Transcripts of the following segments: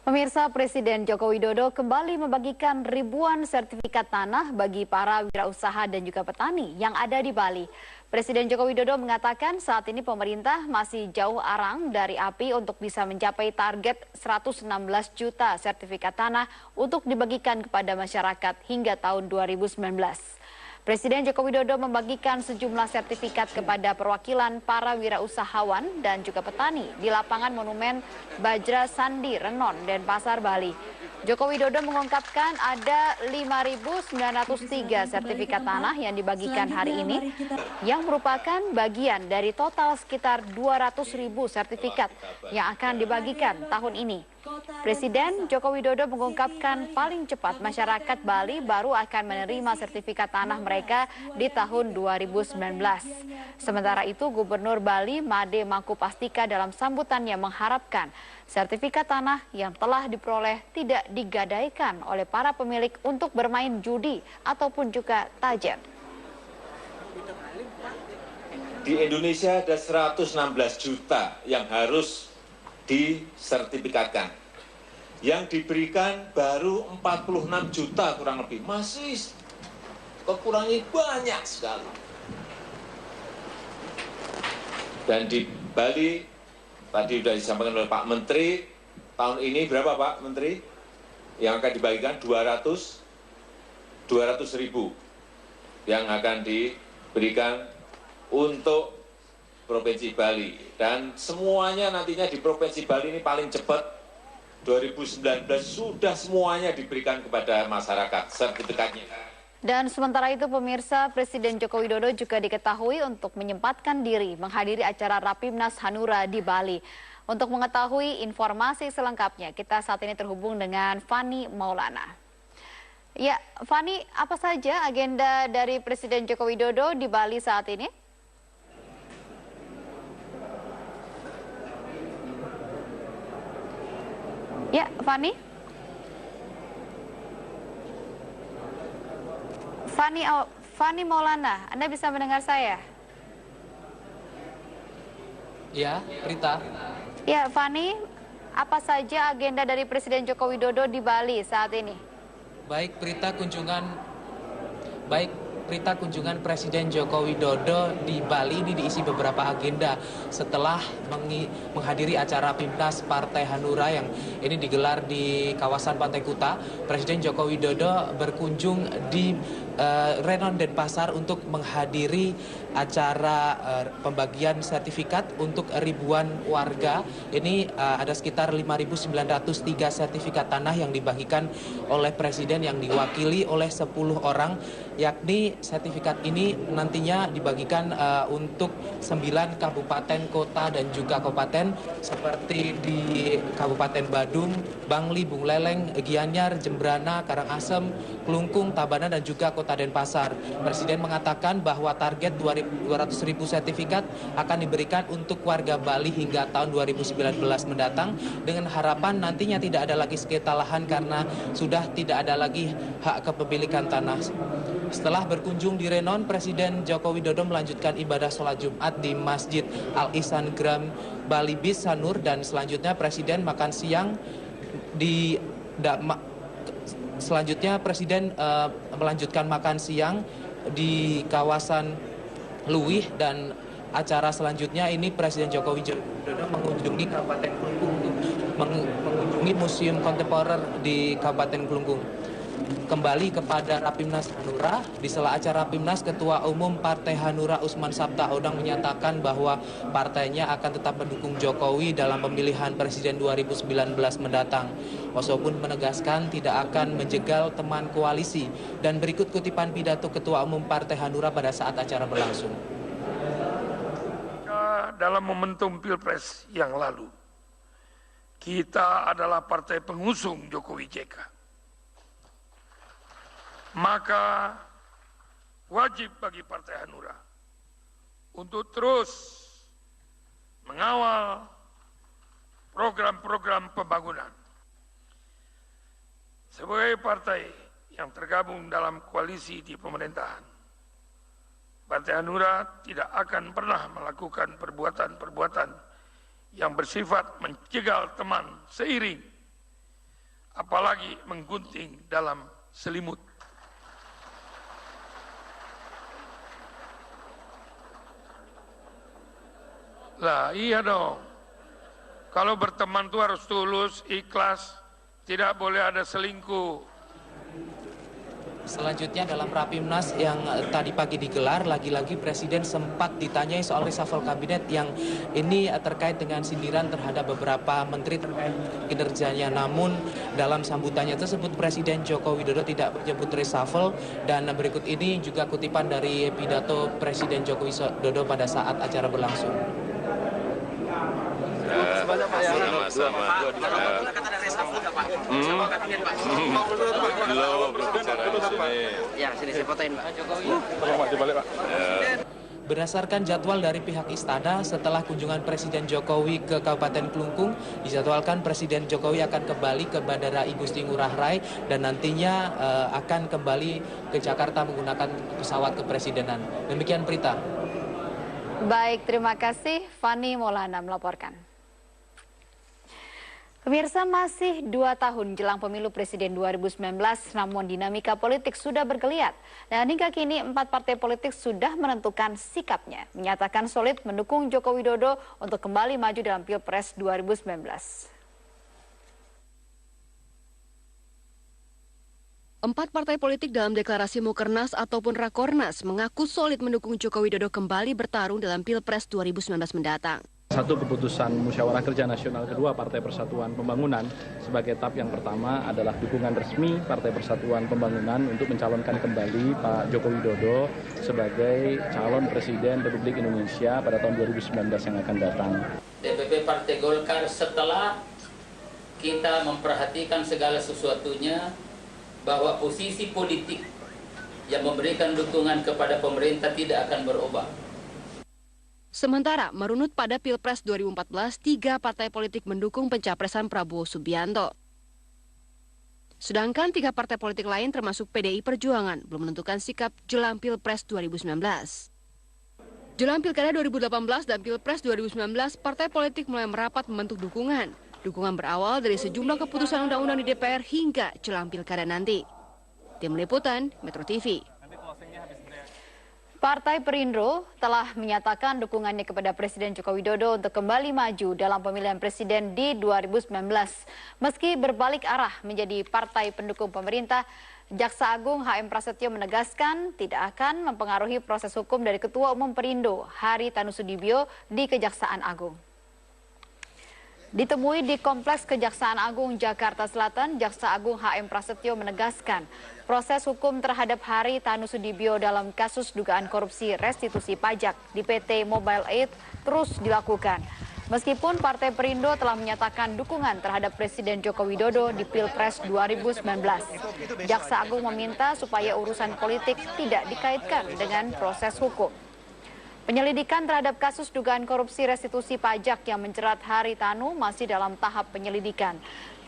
Pemirsa, Presiden Joko Widodo kembali membagikan ribuan sertifikat tanah bagi para wirausaha dan juga petani yang ada di Bali. Presiden Joko Widodo mengatakan saat ini pemerintah masih jauh arang dari api untuk bisa mencapai target 116 juta sertifikat tanah untuk dibagikan kepada masyarakat hingga tahun 2019. Presiden Joko Widodo membagikan sejumlah sertifikat kepada perwakilan para wirausahawan dan juga petani di lapangan Monumen Bajra Sandi, Renon, Denpasar, Bali. Joko Widodo mengungkapkan ada 5.903 sertifikat tanah yang dibagikan hari ini yang merupakan bagian dari total sekitar 200.000 sertifikat yang akan dibagikan tahun ini. Presiden Joko Widodo mengungkapkan paling cepat masyarakat Bali baru akan menerima sertifikat tanah mereka di tahun 2019. Sementara itu, Gubernur Bali Made Mangkupastika dalam sambutannya mengharapkan sertifikat tanah yang telah diperoleh tidak digadaikan oleh para pemilik untuk bermain judi ataupun juga tajer. Di Indonesia ada 116 juta yang harus disertifikatkan. Yang diberikan baru 46 juta kurang lebih. Masih kekurangan banyak sekali. Dan di Bali, tadi sudah disampaikan oleh Pak Menteri, tahun ini berapa Pak Menteri? Yang akan dibagikan 200 ribu yang akan diberikan untuk Provinsi Bali. Dan semuanya nantinya di Provinsi Bali ini paling cepat 2019 sudah semuanya diberikan kepada masyarakat sertifikatnya. Dan sementara itu pemirsa, Presiden Joko Widodo juga diketahui untuk menyempatkan diri menghadiri acara Rapimnas Hanura di Bali. Untuk mengetahui informasi selengkapnya, kita saat ini terhubung dengan Fani Maulana. Ya, Fani, apa saja agenda dari Presiden Joko Widodo di Bali saat ini? Ya, Fani. Fani Maulana, Anda bisa mendengar saya? Ya, Rita. Ya, Fani, apa saja agenda dari Presiden Joko Widodo di Bali saat ini? Baik, Prita, kunjungan Presiden Joko Widodo di Bali ini diisi beberapa agenda setelah menghadiri acara Pimnas Partai Hanura yang ini digelar di kawasan Pantai Kuta. Presiden Joko Widodo berkunjung di Renon Denpasar untuk menghadiri acara pembagian sertifikat untuk ribuan warga. Ini ada sekitar 5.903 sertifikat tanah yang dibagikan oleh Presiden yang diwakili oleh 10 orang, yakni sertifikat ini nantinya dibagikan untuk 9 kabupaten, kota, dan juga kabupaten seperti di Kabupaten Badung, Bangli, Buleleng, Gianyar, Jembrana, Karangasem, Klungkung, Tabanan, dan juga Kota Denpasar. Presiden mengatakan bahwa target 200.000 sertifikat akan diberikan untuk warga Bali hingga tahun 2019 mendatang dengan harapan nantinya tidak ada lagi sengketa lahan karena sudah tidak ada lagi hak kepemilikan tanah. Setelah berkunjung di Renon, Presiden Joko Widodo melanjutkan ibadah sholat Jumat di Masjid Al-Ihsan Gram Bali Bis Sanur, dan selanjutnya Presiden makan siang di melanjutkan makan siang di kawasan Luwih, dan acara selanjutnya ini Presiden Joko Widodo mengunjungi Kabupaten Klungkung untuk mengunjungi Museum Kontemporer di Kabupaten Klungkung. Kembali kepada Rapimnas Hanura, di sela acara Rapimnas, Ketua Umum Partai Hanura Usman Sabtaodang menyatakan bahwa partainya akan tetap mendukung Jokowi dalam pemilihan Presiden 2019 mendatang. Oso pun menegaskan tidak akan menjegal teman koalisi. Dan berikut kutipan pidato Ketua Umum Partai Hanura pada saat acara berlangsung. Dalam momentum Pilpres yang lalu, kita adalah partai pengusung Jokowi JK. Maka wajib bagi Partai Hanura untuk terus mengawal program-program pembangunan. Sebagai partai yang tergabung dalam koalisi di pemerintahan, Partai Hanura tidak akan pernah melakukan perbuatan-perbuatan yang bersifat menjegal teman seiring apalagi menggunting dalam selimut. Lah iya dong, kalau berteman tuh harus tulus, ikhlas, tidak boleh ada selingkuh. Selanjutnya dalam Rapimnas yang tadi pagi digelar, lagi-lagi Presiden sempat ditanyai soal reshuffle kabinet yang ini terkait dengan sindiran terhadap beberapa menteri terkait kinerjanya. Namun dalam sambutannya tersebut Presiden Joko Widodo tidak menyebut reshuffle, dan berikut ini juga kutipan dari pidato Presiden Joko Widodo pada saat acara berlangsung. Sama-sama. Belum berbicara di sini. Ya, sini saya fotoin, Pak. Tolong Pak, dibalik, Pak. Berdasarkan jadwal dari pihak istana, setelah kunjungan Presiden Jokowi ke Kabupaten Klungkung, dijadwalkan Presiden Jokowi akan kembali ke Bandara Igusti Ngurah Rai dan nantinya akan kembali ke Jakarta menggunakan pesawat kepresidenan. Demikian Prita. Baik, terima kasih. Fani Maulana melaporkan. Pemirsa, masih 2 tahun jelang pemilu presiden 2019, namun dinamika politik sudah bergeliat. Dan hingga kini 4 partai politik sudah menentukan sikapnya, menyatakan solid mendukung Joko Widodo untuk kembali maju dalam Pilpres 2019. 4 partai politik dalam deklarasi Mukernas ataupun Rakornas mengaku solid mendukung Joko Widodo kembali bertarung dalam Pilpres 2019 mendatang. Satu keputusan Musyawarah Kerja Nasional kedua Partai Persatuan Pembangunan sebagai tahap yang pertama adalah dukungan resmi Partai Persatuan Pembangunan untuk mencalonkan kembali Pak Joko Widodo sebagai calon Presiden Republik Indonesia pada tahun 2019 yang akan datang. DPP Partai Golkar setelah kita memperhatikan segala sesuatunya bahwa posisi politik yang memberikan dukungan kepada pemerintah tidak akan berubah. Sementara merunut pada Pilpres 2014, 3 partai politik mendukung pencapresan Prabowo Subianto. Sedangkan 3 partai politik lain termasuk PDI Perjuangan belum menentukan sikap jelang Pilpres 2019. Jelang Pilkada 2018 dan Pilpres 2019, partai politik mulai merapat membentuk dukungan. Dukungan berawal dari sejumlah keputusan undang-undang di DPR hingga jelang Pilkada nanti. Tim Liputan, Metro TV. Partai Perindo telah menyatakan dukungannya kepada Presiden Joko Widodo untuk kembali maju dalam pemilihan presiden di 2019. Meski berbalik arah menjadi partai pendukung pemerintah, Jaksa Agung HM Prasetyo menegaskan tidak akan mempengaruhi proses hukum dari Ketua Umum Perindo, Haritanu Sudibyo, di Kejaksaan Agung. Ditemui di Kompleks Kejaksaan Agung Jakarta Selatan, Jaksa Agung HM Prasetyo menegaskan proses hukum terhadap Haritanu Sudibyo dalam kasus dugaan korupsi restitusi pajak di PT Mobile Aid terus dilakukan. Meskipun Partai Perindo telah menyatakan dukungan terhadap Presiden Joko Widodo di Pilpres 2019, Jaksa Agung meminta supaya urusan politik tidak dikaitkan dengan proses hukum. Penyelidikan terhadap kasus dugaan korupsi restitusi pajak yang menjerat Haritanu masih dalam tahap penyelidikan.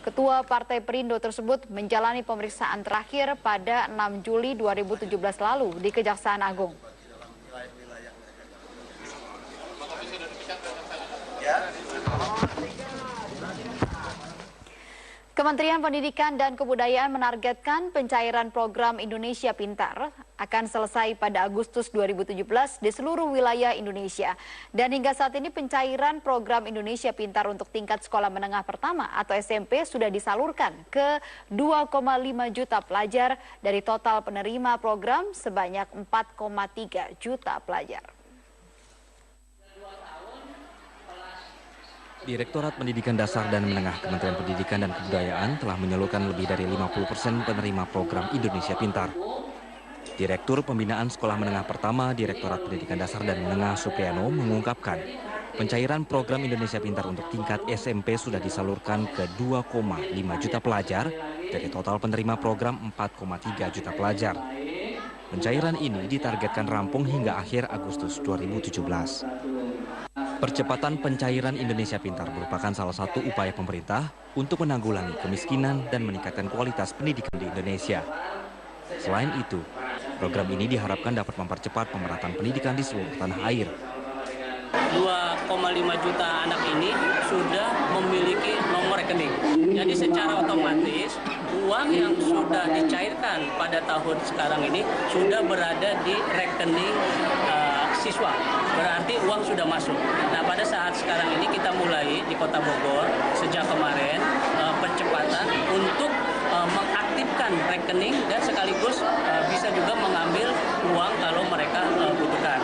Ketua Partai Perindo tersebut menjalani pemeriksaan terakhir pada 6 Juli 2017 lalu di Kejaksaan Agung. Kementerian Pendidikan dan Kebudayaan menargetkan pencairan program Indonesia Pintar akan selesai pada Agustus 2017 di seluruh wilayah Indonesia. Dan hingga saat ini pencairan program Indonesia Pintar untuk tingkat sekolah menengah pertama atau SMP sudah disalurkan ke 2,5 juta pelajar dari total penerima program sebanyak 4,3 juta pelajar. Direktorat Pendidikan Dasar dan Menengah Kementerian Pendidikan dan Kebudayaan telah menyalurkan lebih dari 50% penerima program Indonesia Pintar. Direktur Pembinaan Sekolah Menengah Pertama Direktorat Pendidikan Dasar dan Menengah Supriyano mengungkapkan pencairan program Indonesia Pintar untuk tingkat SMP sudah disalurkan ke 2,5 juta pelajar dari total penerima program 4,3 juta pelajar. Pencairan ini ditargetkan rampung hingga akhir Agustus 2017. Percepatan pencairan Indonesia Pintar merupakan salah satu upaya pemerintah untuk menanggulangi kemiskinan dan meningkatkan kualitas pendidikan di Indonesia. Selain itu, program ini diharapkan dapat mempercepat pemerataan pendidikan di seluruh tanah air. 2,5 juta anak ini sudah memiliki nomor rekening. Jadi secara otomatis uang yang sudah dicairkan pada tahun sekarang ini sudah berada di rekening siswa. Berarti uang sudah masuk. Nah, pada saat sekarang ini kita mulai di Kota Bogor sejak kemarin percepatan untuk mengaktifkan rekening dan sekaligus bisa juga mengambil uang kalau mereka butuhkan.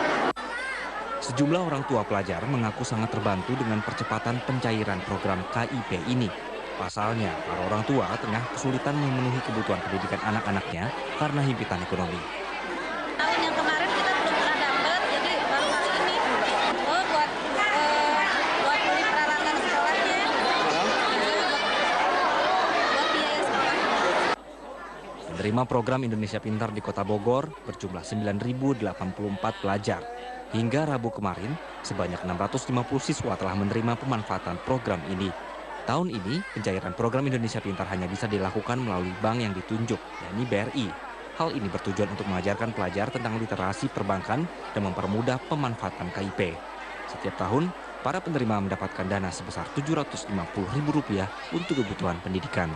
Sejumlah orang tua pelajar mengaku sangat terbantu dengan percepatan pencairan program KIP ini. Pasalnya, para orang tua tengah kesulitan memenuhi kebutuhan pendidikan anak-anaknya karena himpitan ekonomi. Tahun yang kemarin kita belum pernah dapat, jadi baru kali ini. Oh, buat beli peralatan sekolahnya, buat biaya sekolah. Menerima program Indonesia Pintar di Kota Bogor berjumlah 9.084 pelajar. Hingga Rabu kemarin, sebanyak 650 siswa telah menerima pemanfaatan program ini. Tahun ini, pencairan program Indonesia Pintar hanya bisa dilakukan melalui bank yang ditunjuk, yakni BRI. Hal ini bertujuan untuk mengajarkan pelajar tentang literasi perbankan dan mempermudah pemanfaatan KIP. Setiap tahun, para penerima mendapatkan dana sebesar Rp750.000 untuk kebutuhan pendidikan.